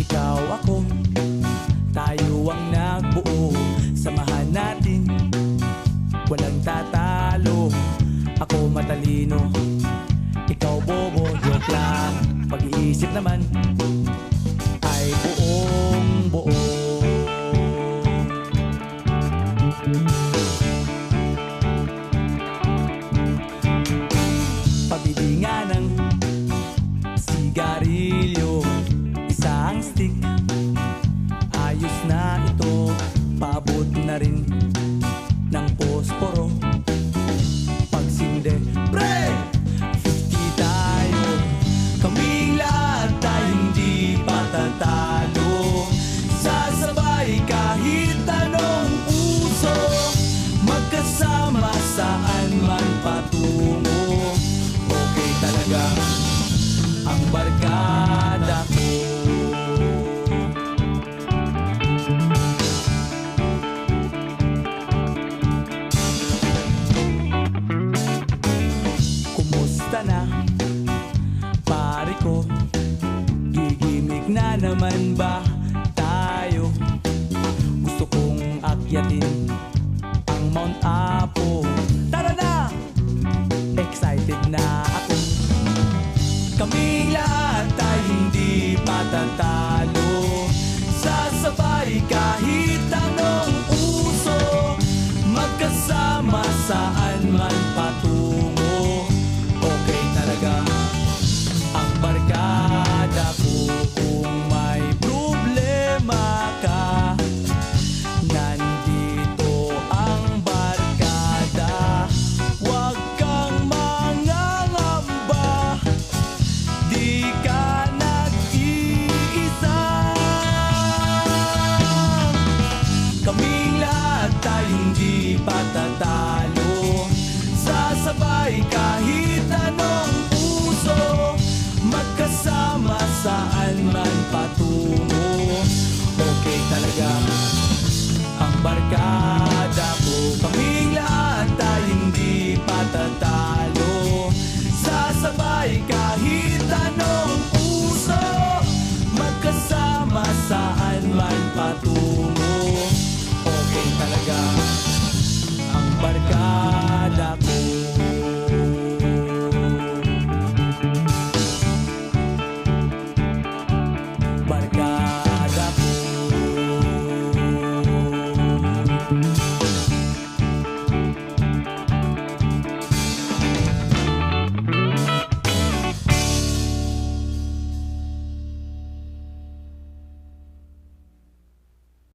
Ikaw, ako, tayo ang nagbuo. Samahan natin, walang tatalo. Ako matalino, ikaw bobo. Joke lang, pag-iisip naman ay buong buo. Pabili nga ng sigarilyo, isang stick, ayos na ito. Paabot na rin ng posporo. Pagsinde, pre! 50 tayo, kaming lahat tayo hindi patatalo. Sasabay kahit anong puso, magkasama saan man patungo. Okay talaga ang barkada ko. Kumusta na, pare ko? Gigimik na naman ba tayo? Gusto kong akyatin ang Mount Apo. Tara na! Excited na ako. Kaming lahat tayo hindi patatalo. Sasabay kahit anong uso, magkasama saan man patungo. Okay talaga ang barkada ko. Kung may problema ka, nandito ang barkada. Huwag kang mangangamba, di ka nag-iisa. Kami